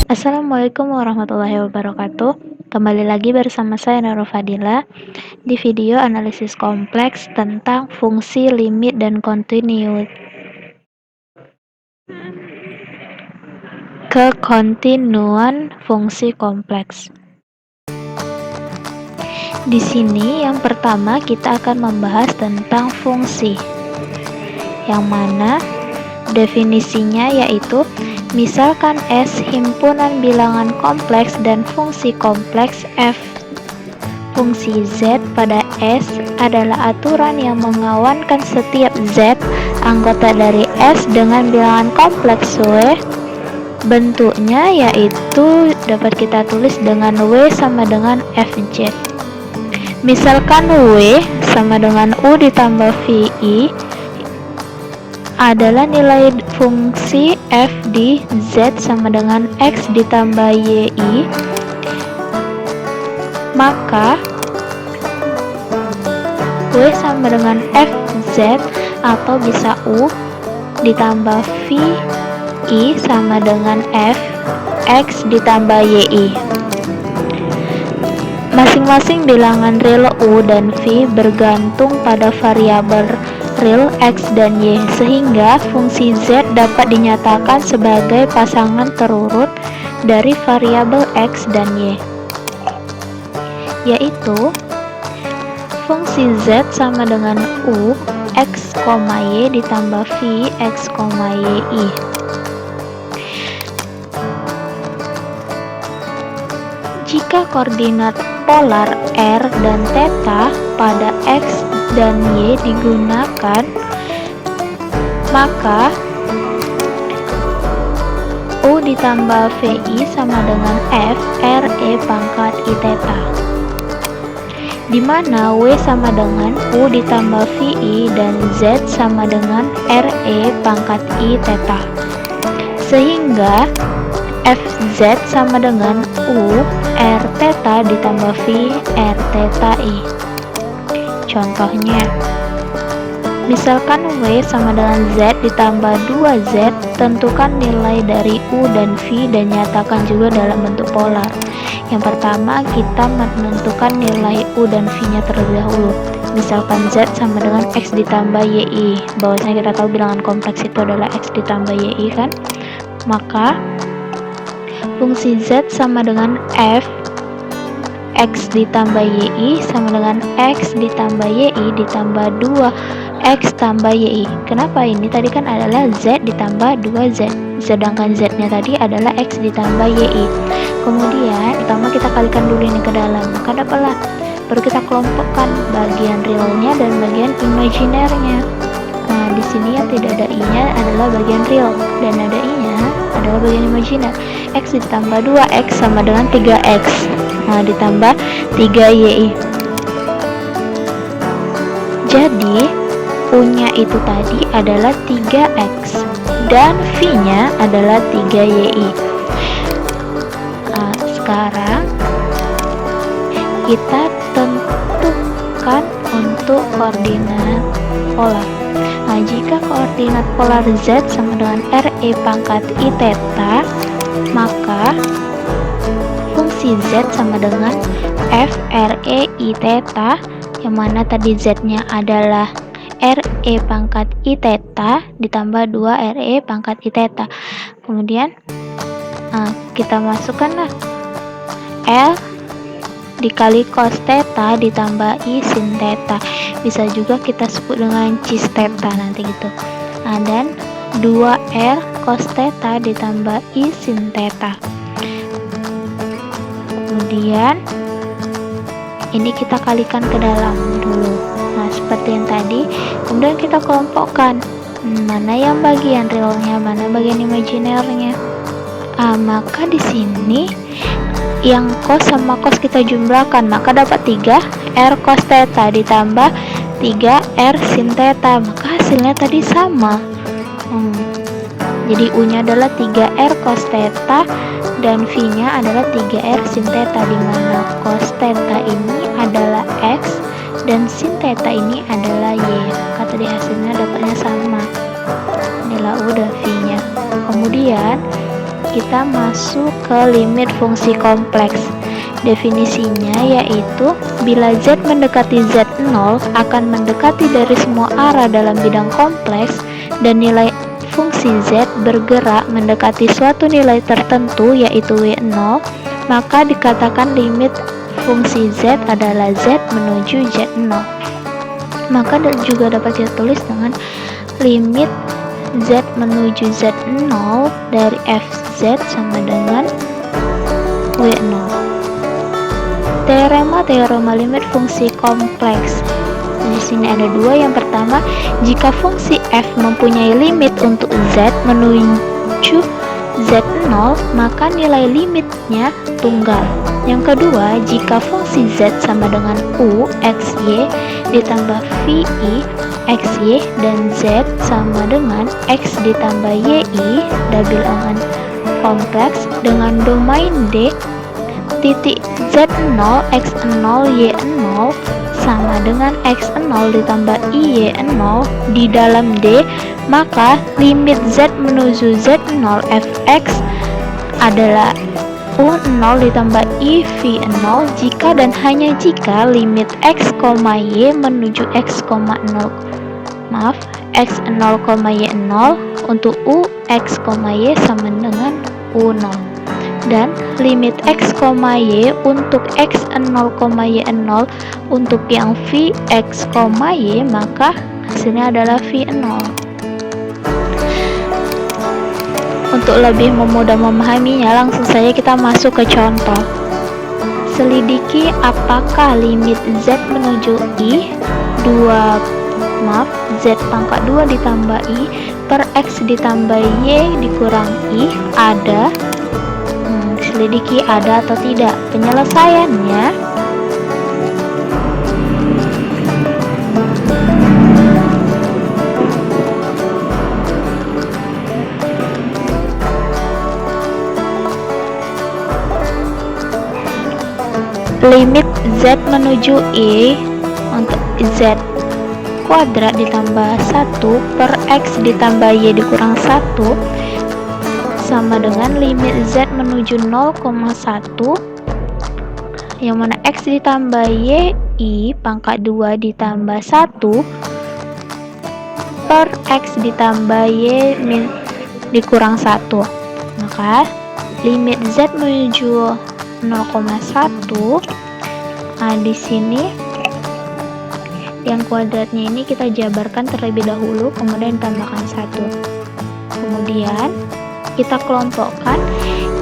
Assalamualaikum warahmatullahi wabarakatuh. Kembali lagi bersama saya Nurul Fadila di video analisis kompleks tentang fungsi limit dan kontinu. Kekontinuan fungsi kompleks. Di sini yang pertama kita akan membahas tentang fungsi, yang mana definisinya yaitu misalkan S himpunan bilangan kompleks dan fungsi kompleks F. Fungsi Z pada S adalah aturan yang mengawankan setiap Z anggota dari S dengan bilangan kompleks W. Bentuknya yaitu dapat kita tulis dengan W sama dengan FZ. Misalkan W sama dengan U ditambah VI adalah nilai fungsi f di Z sama dengan X ditambah YI, maka W sama dengan FZ atau bisa U ditambah VI sama dengan F X ditambah YI. Masing-masing bilangan real U dan V bergantung pada variabel real X dan Y, sehingga fungsi Z dapat dinyatakan sebagai pasangan terurut dari variabel X dan Y, yaitu fungsi Z sama dengan U X, Y ditambah V X, YI. Jika koordinat polar R dan theta pada X dan Y digunakan, maka U ditambah VI sama dengan F RE pangkat I theta, di mana W sama dengan U ditambah VI dan Z sama dengan RE pangkat I theta, sehingga FZ sama dengan U R theta ditambah V R theta I. Contohnya, misalkan W sama dengan Z ditambah 2Z, tentukan nilai dari U dan V dan nyatakan juga dalam bentuk polar. Yang pertama, kita menentukan nilai U dan V-nya terlebih dahulu. Misalkan Z sama dengan X ditambah YI, bahwasanya kita tahu bilangan kompleks itu adalah X ditambah YI kan? Maka fungsi Z sama dengan F X ditambah YI sama dengan X ditambah YI ditambah 2X tambah YI. Kenapa ini? Tadi kan adalah Z ditambah 2Z, sedangkan Z-nya tadi adalah X ditambah YI. Kemudian pertama kita kalikan dulu ini ke dalam, maka dapatlah. Baru kita kelompokkan bagian realnya dan bagian imaginernya. Nah, di sini yang tidak ada I-nya adalah bagian real dan ada I-nya adalah bagian imajiner. X ditambah 2X sama dengan 3X. Nah, ditambah 3YI. Jadi, U-nya itu tadi adalah 3X dan V-nya adalah 3YI. Nah, sekarang kita tentukan untuk koordinat polar. Nah, jika koordinat polar Z sama dengan RE pangkat I theta, maka fungsi Z sama dengan F RE I theta, yang mana tadi Z-nya adalah RE pangkat I theta ditambah 2 RE pangkat I theta. Kemudian kita masukkanlah L dikali cos theta ditambah I sin theta, bisa juga kita sebut dengan cis theta nanti gitu. Nah, dan 2R cos theta ditambah I sin theta. Kemudian ini kita kalikan ke dalam dulu. Nah, seperti yang tadi. Kemudian kita kelompokkan mana yang bagian realnya, mana bagian imaginernya. Maka di sini yang cos sama cos kita jumlahkan, maka dapat 3R cos theta ditambah 3R sin theta, maka hasilnya tadi sama. Jadi U-nya adalah 3R cos theta dan V-nya adalah 3R sin theta, di mana cos theta ini adalah X dan sin theta ini adalah Y. Maka tadi hasilnya dapatnya sama. Inilah U dan V-nya. Kemudian kita masuk ke limit fungsi kompleks. Definisinya yaitu bila Z mendekati Z0 akan mendekati dari semua arah dalam bidang kompleks dan nilai fungsi Z bergerak mendekati suatu nilai tertentu yaitu W0, maka dikatakan limit fungsi Z adalah Z menuju Z0. Maka juga dapat kita tulis dengan limit Z menuju Z0 dari Fz sama dengan W0. Teorema limit fungsi kompleks. Di sini ada dua. Yang pertama, jika fungsi f mempunyai limit untuk z menuju z0, maka nilai limitnya tunggal. Yang kedua, jika fungsi z sama dengan u xy ditambah vi xy dan z sama dengan x ditambah yi dan bilangan kompleks dengan domain D, titik z0 x0 y0 sama dengan x0 ditambah y0 di dalam D, maka limit z menuju z0 fx adalah u0 ditambah i v0 jika dan hanya jika limit x, y menuju x0 y0 untuk u x, y sama dengan u0 dan limit x, y untuk x0, y0 untuk yang v x, y maka hasilnya adalah v0. Untuk lebih mudah memahaminya, langsung saja kita masuk ke contoh. Selidiki apakah limit z menuju i z pangkat 2 ditambah i per x ditambah y dikurang i ada. Selidiki ada atau tidak. Penyelesaiannya limit z menuju i untuk z kuadrat ditambah 1 per x ditambah y dikurang 1 sama dengan limit z menuju 0,1 yang mana x ditambah y i pangkat 2 ditambah 1 per x ditambah y dikurang 1. Maka limit z menuju 0,1, nah di sini yang kuadratnya ini kita jabarkan terlebih dahulu, kemudian tambahkan 1. Kemudian kita kelompokkan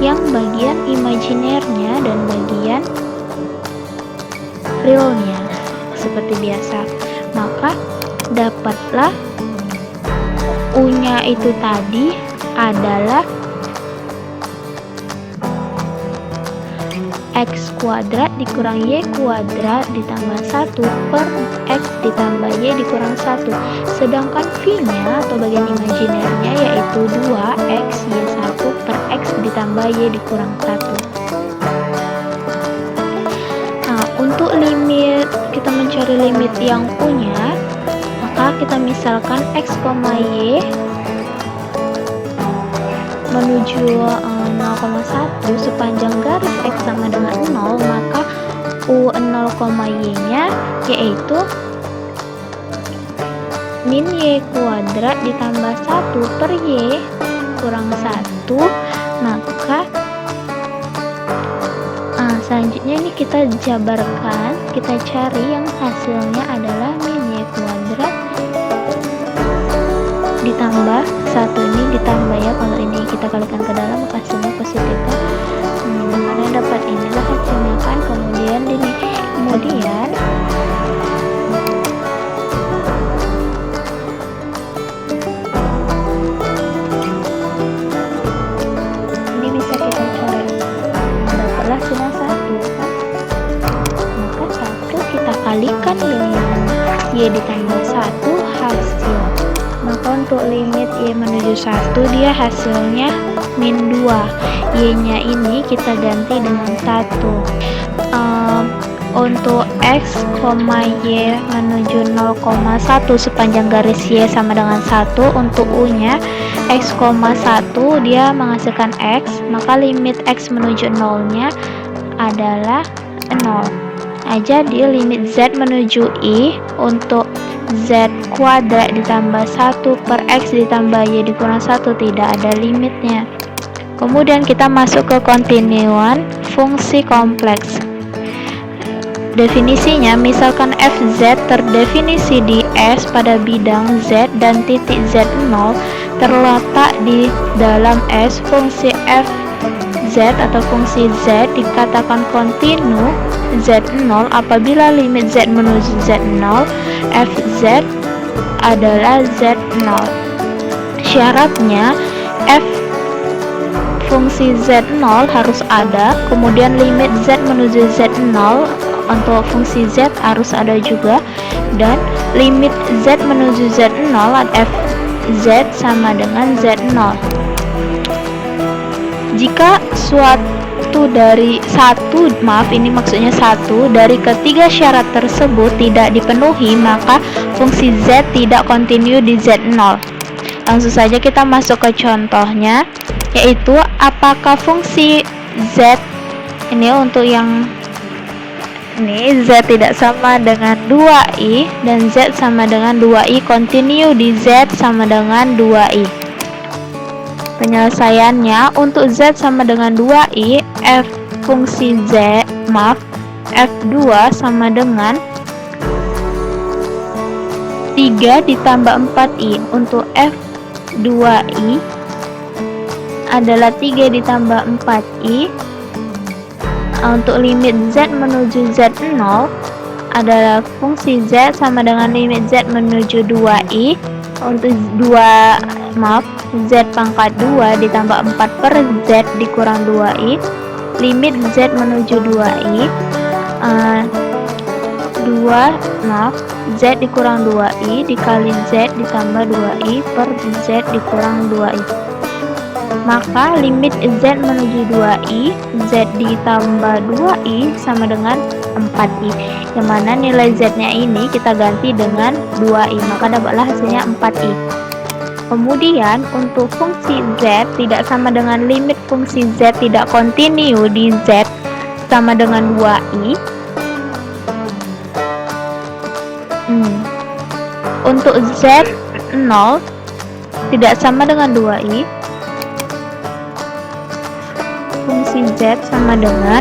yang bagian imajinernya dan bagian realnya seperti biasa. Maka dapatlah u-nya itu tadi adalah x kuadrat dikurang y kuadrat ditambah 1 per x ditambah y dikurang 1. Sedangkan v-nya atau bagian imajinernya yaitu 2x y1 per x ditambah y dikurang 1. Nah, untuk limit, kita mencari limit yang punya, maka kita misalkan x, y menuju 0,1 sepanjang garis x sama dengan 0, maka u0, y nya yaitu min y kuadrat ditambah 1 per y kurang 1. Maka selanjutnya ini kita jabarkan, kita cari yang hasilnya adalah min y kuadrat ditambah 1 ini ditambah ya, kalau ini kita kalikan ke dalam maka hasilnya positif kan. Mana dapat inilah hasilnya kan. Kemudian ini bisa kita coret, dapatlah hasilnya 1 kan. Maka 1 kita kalikan dengan y ditambah 1 hasil. Maka untuk limit y menuju 1 dia hasilnya min 2. Y nya ini kita ganti dengan 1. Untuk x, y menuju 0,1 0,1 sepanjang garis Y sama dengan 1. Untuk U-nya X, 1 dia menghasilkan X, maka limit X menuju 0-nya adalah 0. Nah, jadi limit Z menuju I untuk Z kuadrat ditambah 1 per X ditambah Y dikurang 1 tidak ada limitnya. Kemudian kita masuk ke kontinuan fungsi kompleks. Definisinya, misalkan fz terdefinisi di S pada bidang Z dan titik Z0 terletak di dalam S, fungsi fz atau fungsi Z dikatakan kontinu Z0 apabila limit Z menuju Z0, fz adalah Z0. Syaratnya, fungsi Z0 harus ada, kemudian limit Z menuju Z0 untuk fungsi Z harus ada juga, dan limit Z menuju Z0 fz sama dengan Z0. Jika satu dari ketiga syarat tersebut tidak dipenuhi, maka fungsi Z tidak kontinu di Z0. Langsung saja kita masuk ke contohnya, yaitu apakah fungsi Z ini untuk yang ini Z tidak sama dengan 2i dan Z sama dengan 2i kontinu di Z sama dengan 2i. Penyelesaiannya, untuk Z sama dengan 2i, f2 sama dengan 3 ditambah 4i. Untuk f2i adalah 3 ditambah 4i. Untuk limit Z menuju Z0 adalah fungsi Z sama dengan limit Z menuju 2i. Untuk Z pangkat 2 ditambah 4 per Z dikurang 2i. Limit Z menuju 2i, Z dikurang 2i dikali Z ditambah 2i per Z dikurang 2i. Maka limit Z menuju 2i, Z ditambah 2i sama dengan 4i, yang mana nilai Z-nya ini kita ganti dengan 2i, maka dapatlah hasilnya 4i. Kemudian untuk fungsi Z tidak sama dengan limit fungsi Z tidak kontinu di Z sama dengan 2i. Untuk Z0 tidak sama dengan 2i, fungsi Z sama dengan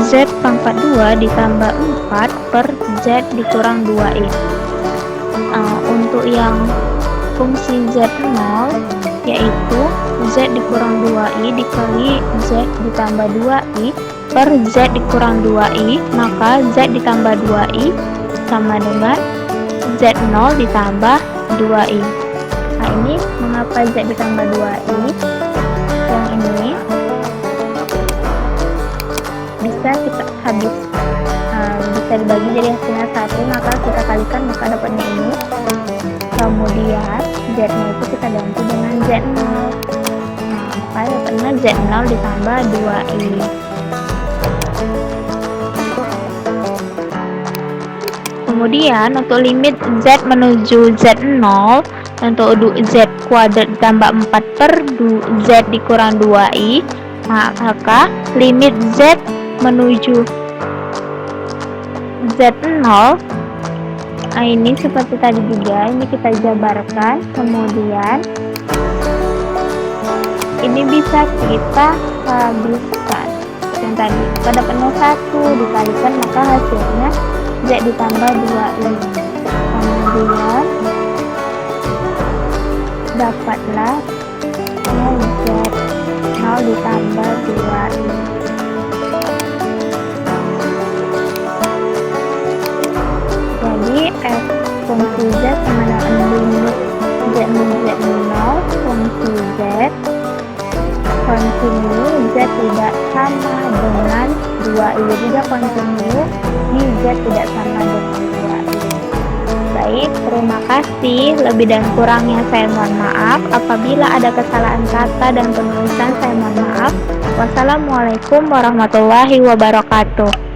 Z pangkat 2 ditambah 4 per Z dikurang 2i. Untuk yang fungsi Z0 yaitu Z dikurang 2i dikali Z ditambah 2i per Z dikurang 2i, maka Z ditambah 2i sama dengan Z0 ditambah 2i. Nah, ini mengapa Z ditambah 2i? Yang ini bisa kita bisa dibagi jadi hasilnya 1, maka kita kalikan maka dapatnya ini. Kemudian Z-nya itu kita ganti dengan Z0. Maka dapatnya Z0 ditambah 2i. Kemudian untuk limit Z menuju Z0, untuk Z kuadrat ditambah 4 per Z dikurang 2i, maka limit Z menuju Z0, ini seperti tadi juga, ini kita jabarkan. Kemudian ini bisa kita habiskan yang tadi, pada penuh 1 dikalikan maka hasilnya Z ditambah 2i. Kemudian dapatlah Z0 ditambah 2i. Jadi fungsi Z sama dengan limit Z menuju Z0, fungsi Z kontinu Z tidak sama dengan 2i. Jadi dia kontinu di Z tidak sama dengan 2i. Baik, terima kasih. Lebih dan kurangnya saya mohon maaf. Apabila ada kesalahan kata dan penulisan saya mohon maaf. Wassalamualaikum warahmatullahi wabarakatuh.